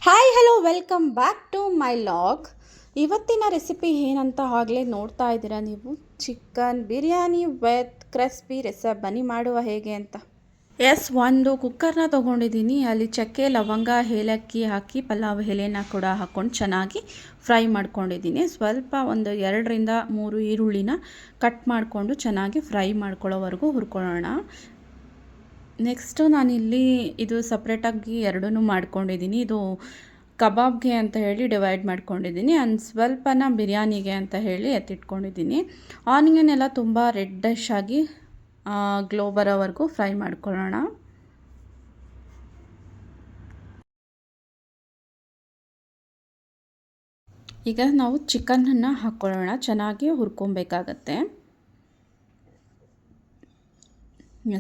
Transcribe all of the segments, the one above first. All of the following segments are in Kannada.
Hi hello welcome back to my vlog. ಇವತ್ತಿನ ರೆಸಿಪಿ ಏನಂತ ಆಗಲೇ ನೋಡ್ತಾ ಇದ್ದೀರಾ ನೀವು. Chicken biryani with crispy recipe. ಬನ್ನಿ ಮಾಡುವ ಹೇಗೆ ಅಂತ. ಒಂದು ಕುಕ್ಕರ್ನ ತೊಗೊಂಡಿದ್ದೀನಿ. ಅಲ್ಲಿ ಚಕ್ಕೆ ಲವಂಗ ಏಲಕ್ಕಿ ಹಾಕಿ ಪಲಾವ್ ಎಲೆನ ಕೂಡ ಹಾಕ್ಕೊಂಡು ಚೆನ್ನಾಗಿ ಫ್ರೈ ಮಾಡ್ಕೊಂಡಿದ್ದೀನಿ. ಸ್ವಲ್ಪ ಒಂದು 2-3 ಈರುಳ್ಳಿನ ಕಟ್ ಮಾಡಿಕೊಂಡು ಚೆನ್ನಾಗಿ ಫ್ರೈ ಮಾಡ್ಕೊಳ್ಳೋವರೆಗೂ ಹುರ್ಕೊಳ್ಳೋಣ. ನೆಕ್ಸ್ಟು ನಾನಿಲ್ಲಿ ಇದು ಸಪ್ರೇಟಾಗಿ ಎರಡೂ ಮಾಡ್ಕೊಂಡಿದ್ದೀನಿ. ಇದು ಕಬಾಬ್ಗೆ ಅಂತ ಹೇಳಿ ಡಿವೈಡ್ ಮಾಡ್ಕೊಂಡಿದ್ದೀನಿ. ಸ್ವಲ್ಪನ ಬಿರಿಯಾನಿಗೆ ಅಂತ ಹೇಳಿ ಎತ್ತಿಟ್ಕೊಂಡಿದ್ದೀನಿ. ಆನಿಯನ್ ಎಲ್ಲ ತುಂಬ ರೆಡ್ಡಿಶ್ ಆಗಿ ಗ್ಲೋ ಬರೋವರೆಗೂ ಫ್ರೈ ಮಾಡ್ಕೊಳ್ಳೋಣ. ಈಗ ನಾವು ಚಿಕನನ್ನು ಹಾಕ್ಕೊಳ್ಳೋಣ. ಚೆನ್ನಾಗಿ ಹುರ್ಕೊಬೇಕಾಗತ್ತೆ.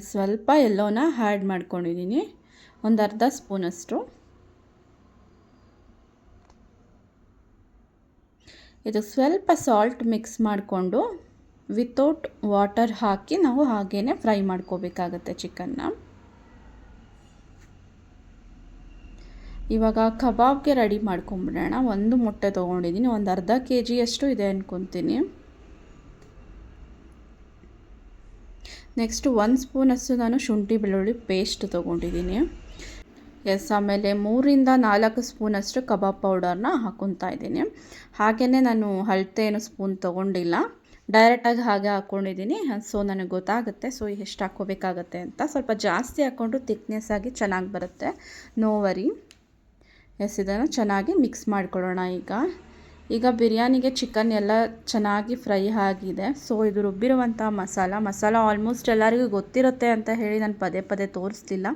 ಸ್ವಲ್ಪ ಎಲ್ಲೋನ ಆ್ಯಡ್ ಮಾಡ್ಕೊಂಡಿದ್ದೀನಿ, ಒಂದು ಅರ್ಧ ಸ್ಪೂನಷ್ಟು. ಇದು ಸ್ವಲ್ಪ ಸಾಲ್ಟ್ ಮಿಕ್ಸ್ ಮಾಡಿಕೊಂಡು ವಿತೌಟ್ ವಾಟರ್ ಹಾಕಿ ನಾವು ಹಾಗೇ ಫ್ರೈ ಮಾಡ್ಕೋಬೇಕಾಗತ್ತೆ ಚಿಕನ್ನ. ಇವಾಗ ಕಬಾಬ್ಗೆ ರೆಡಿ ಮಾಡ್ಕೊಂಬಿಡೋಣ. ಒಂದು ಮೊಟ್ಟೆ ತೊಗೊಂಡಿದ್ದೀನಿ, ಒಂದು ಅರ್ಧ kg ಇದೆ ಅಂದ್ಕೊತೀನಿ. ನೆಕ್ಸ್ಟು 1 ಸ್ಪೂನಷ್ಟು ನಾನು ಶುಂಠಿ ಬೆಳ್ಳುಳ್ಳಿ ಪೇಸ್ಟ್ ತೊಗೊಂಡಿದ್ದೀನಿ. ಆಮೇಲೆ 3-4 ಸ್ಪೂನಷ್ಟು ಕಬಾಬ್ ಪೌಡರ್ನ ಹಾಕ್ಕೊತಾ ಇದ್ದೀನಿ. ಹಾಗೆಯೇ ನಾನು ಅಳತೆ ಸ್ಪೂನ್ ತೊಗೊಂಡಿಲ್ಲ, ಡೈರೆಕ್ಟಾಗಿ ಹಾಗೆ ಹಾಕ್ಕೊಂಡಿದ್ದೀನಿ. ಸೊ ನನಗೆ ಗೊತ್ತಾಗುತ್ತೆ ಎಷ್ಟು ಹಾಕ್ಕೋಬೇಕಾಗತ್ತೆ ಅಂತ. ಸ್ವಲ್ಪ ಜಾಸ್ತಿ ಹಾಕ್ಕೊಂಡು ಥಿಕ್ನೆಸ್ ಆಗಿ ಚೆನ್ನಾಗಿ ಬರುತ್ತೆ. No worry. ಇದನ್ನು ಚೆನ್ನಾಗಿ ಮಿಕ್ಸ್ ಮಾಡ್ಕೊಳ್ಳೋಣ. ಈಗ ಬಿರಿಯಾನಿಗೆ ಚಿಕನ್ ಎಲ್ಲ ಚೆನ್ನಾಗಿ ಫ್ರೈ ಆಗಿದೆ. ಸೊ ಇದು ರುಬ್ಬಿರುವಂಥ ಮಸಾಲ ಆಲ್ಮೋಸ್ಟ್ ಎಲ್ಲರಿಗೂ ಗೊತ್ತಿರುತ್ತೆ ಅಂತ ಹೇಳಿ ನಾನು ಪದೇ ಪದೇ ತೋರಿಸ್ಲಿಲ್ಲ.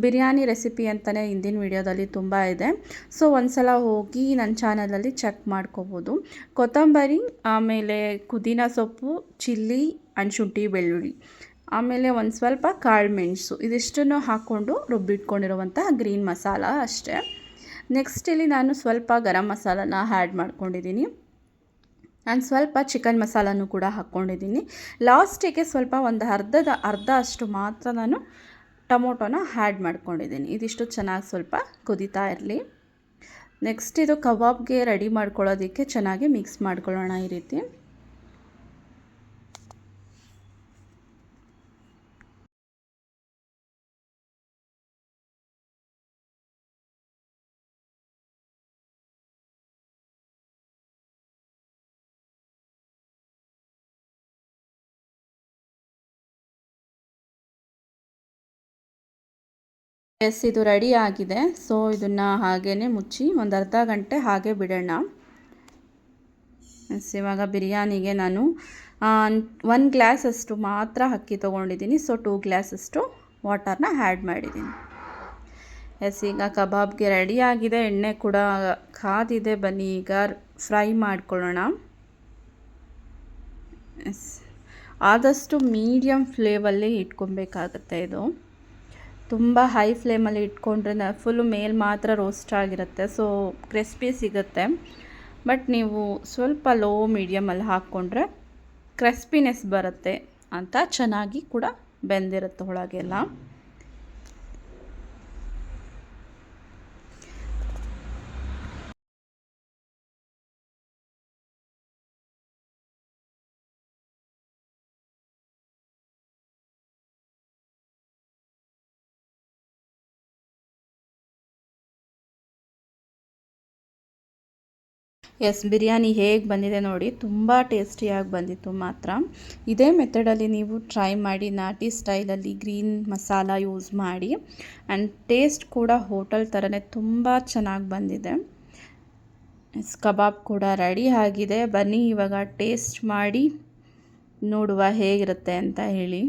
ಬಿರಿಯಾನಿ ರೆಸಿಪಿ ಅಂತಲೇ ಹಿಂದಿನ ವಿಡಿಯೋದಲ್ಲಿ ತುಂಬ ಇದೆ. ಸೊ ಒಂದ್ಸಲ ಹೋಗಿ ನನ್ನ ಚಾನಲಲ್ಲಿ ಚೆಕ್ ಮಾಡ್ಕೋಬೋದು. ಕೊತ್ತಂಬರಿ, ಆಮೇಲೆ ಪುದೀನ ಸೊಪ್ಪು, ಚಿಲ್ಲಿ ಆ್ಯಂಡ್ ಶುಂಠಿ ಬೆಳ್ಳುಳ್ಳಿ, ಆಮೇಲೆ ಒಂದು ಸ್ವಲ್ಪ ಕಾಳು ಮೆಣಸು, ಇದಿಷ್ಟನ್ನು ಹಾಕ್ಕೊಂಡು ರುಬ್ಬಿಟ್ಕೊಂಡಿರುವಂತಹ ಗ್ರೀನ್ ಮಸಾಲ ಅಷ್ಟೇ. ನೆಕ್ಸ್ಟ್ ಇಲ್ಲಿ ನಾನು ಸ್ವಲ್ಪ ಗರಂ ಮಸಾಲನ ಆ್ಯಡ್ ಮಾಡ್ಕೊಂಡಿದ್ದೀನಿ. ನಾನು ಸ್ವಲ್ಪ ಚಿಕನ್ ಮಸಾಲನೂ ಕೂಡ ಹಾಕ್ಕೊಂಡಿದ್ದೀನಿ. ಲಾಸ್ಟಿಗೆ ಸ್ವಲ್ಪ ಒಂದು ಅರ್ಧ ಅಷ್ಟು ಮಾತ್ರ ನಾನು ಟೊಮೊಟೊನ ಆ್ಯಡ್ ಮಾಡ್ಕೊಂಡಿದ್ದೀನಿ. ಇದಿಷ್ಟು ಚೆನ್ನಾಗಿ ಸ್ವಲ್ಪ ಕುದೀತಾ ಇರಲಿ. ನೆಕ್ಸ್ಟ್ ಇದು ಕಬಾಬ್ಗೆ ರೆಡಿ ಮಾಡ್ಕೊಳ್ಳೋದಕ್ಕೆ ಚೆನ್ನಾಗಿ ಮಿಕ್ಸ್ ಮಾಡ್ಕೊಳ್ಳೋಣ ಈ ರೀತಿ. ಇದು ರೆಡಿ ಆಗಿದೆ. ಸೊ ಇದನ್ನು ಹಾಗೇ ಮುಚ್ಚಿ ಒಂದು ಅರ್ಧ ಗಂಟೆ ಹಾಗೆ ಬಿಡೋಣ. ಇವಾಗ ಬಿರಿಯಾನಿಗೆ ನಾನು 1 ಗ್ಲಾಸಷ್ಟು ಮಾತ್ರ ಅಕ್ಕಿ ತೊಗೊಂಡಿದ್ದೀನಿ. ಸೊ 2 ಗ್ಲಾಸಷ್ಟು ವಾಟರ್ನ ಆ್ಯಡ್ ಮಾಡಿದ್ದೀನಿ. ಈಗ ಕಬಾಬ್ಗೆ ರೆಡಿ ಆಗಿದೆ. ಎಣ್ಣೆ ಕೂಡ ಕಾದಿದೆ. ಬನ್ನಿ ಈಗ ಫ್ರೈ ಮಾಡ್ಕೊಳ್ಳೋಣ. ಆದಷ್ಟು ಮೀಡಿಯಮ್ ಫ್ಲೇಮಲ್ಲಿ ಇಟ್ಕೊಬೇಕಾಗತ್ತೆ. ಇದು ತುಂಬ ಹೈ ಫ್ಲೇಮಲ್ಲಿ ಇಟ್ಕೊಂಡ್ರೆ ಫುಲ್ಲು ಮೇಲೆ ಮಾತ್ರ ರೋಸ್ಟ್ ಆಗಿರುತ್ತೆ. ಸೊ ಕ್ರಿಸ್ಪಿ ಸಿಗುತ್ತೆ. ಬಟ್ ನೀವು ಸ್ವಲ್ಪ ಲೋ ಮೀಡಿಯಮಲ್ಲಿ ಹಾಕ್ಕೊಂಡ್ರೆ ಕ್ರಿಸ್ಪಿನೆಸ್ ಬರುತ್ತೆ ಅಂತ, ಚೆನ್ನಾಗಿ ಕೂಡ ಬೆಂದಿರುತ್ತೆ ಒಳಗೆಲ್ಲ. ಬಿರಿಯಾನಿ ಹೇಗೆ ಬಂದಿದೆ ನೋಡಿ, ತುಂಬ ಟೇಸ್ಟಿಯಾಗಿ ಬಂದಿತ್ತು ಮಾತ್ರ. ಇದೇ ಮೆಥಡಲ್ಲಿ ನೀವು ಟ್ರೈ ಮಾಡಿ, ನಾಟಿ ಸ್ಟೈಲಲ್ಲಿ ಗ್ರೀನ್ ಮಸಾಲ ಯೂಸ್ ಮಾಡಿ. ಆ್ಯಂಡ್ ಟೇಸ್ಟ್ ಕೂಡ ಹೋಟೆಲ್ ಥರನೇ ತುಂಬ ಚೆನ್ನಾಗಿ ಬಂದಿದೆ. ಕಬಾಬ್ ಕೂಡ ರೆಡಿ ಆಗಿದೆ. ಬನ್ನಿ ಇವಾಗ ಟೇಸ್ಟ್ ಮಾಡಿ ನೋಡುವ ಹೇಗಿರುತ್ತೆ ಅಂತ ಹೇಳಿ.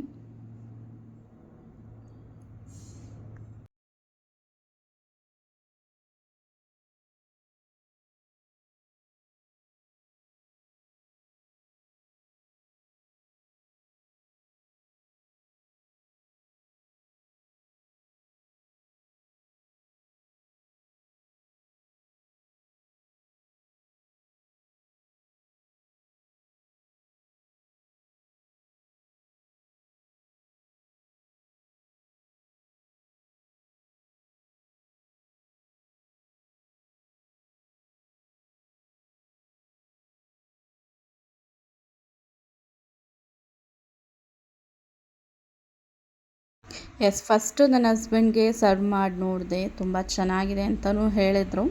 ಎಸ್, ಫಸ್ಟು ನನ್ನ ಹಸ್ಬೆಂಡ್ಗೆ ಸರ್ವ್ ಮಾಡಿ ನೋಡಿದೆ, ತುಂಬ ಚೆನ್ನಾಗಿದೆ ಅಂತಲೂ ಹೇಳಿದರು.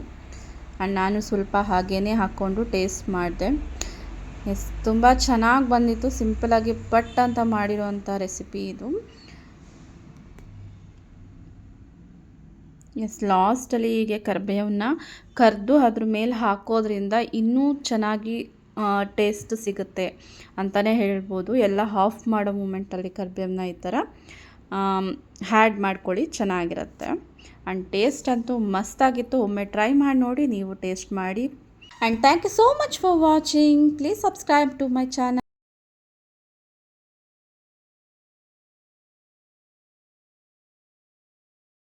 ಆ್ಯಂಡ್ ನಾನು ಸ್ವಲ್ಪ ಹಾಗೇ ಹಾಕ್ಕೊಂಡು ಟೇಸ್ಟ್ ಮಾಡಿದೆ. ಎಸ್, ತುಂಬ ಚೆನ್ನಾಗಿ ಬಂದಿತ್ತು. ಸಿಂಪಲಾಗಿ ಪಟ್ ಅಂತ ಮಾಡಿರೋವಂಥ ರೆಸಿಪಿ ಇದು. ಎಸ್, ಲಾಸ್ಟಲ್ಲಿ ಹೀಗೆ ಕರಿಬೇವನ್ನ ಕರೆದು ಅದ್ರ ಮೇಲೆ ಹಾಕೋದ್ರಿಂದ ಇನ್ನೂ ಚೆನ್ನಾಗಿ ಟೇಸ್ಟ್ ಸಿಗುತ್ತೆ ಅಂತಲೇ ಹೇಳ್ಬೋದು. ಎಲ್ಲ ಆಫ್ ಮಾಡೋ ಮೂಮೆಂಟಲ್ಲಿ ಕರಿಬೇವನ್ನ ಈ ಥರ ಹ್ಯಾಡ್ ಮಾಡ್ಕೊಳ್ಳಿ, ಚೆನ್ನಾಗಿರುತ್ತೆ. ಆ್ಯಂಡ್ ಟೇಸ್ಟ್ ಅಂತೂ ಮಸ್ತಾಗಿತ್ತು. ಒಮ್ಮೆ ಟ್ರೈ ಮಾಡಿ ನೋಡಿ, ನೀವು ಟೇಸ್ಟ್ ಮಾಡಿ. And thank you so much for watching. Please subscribe to my channel.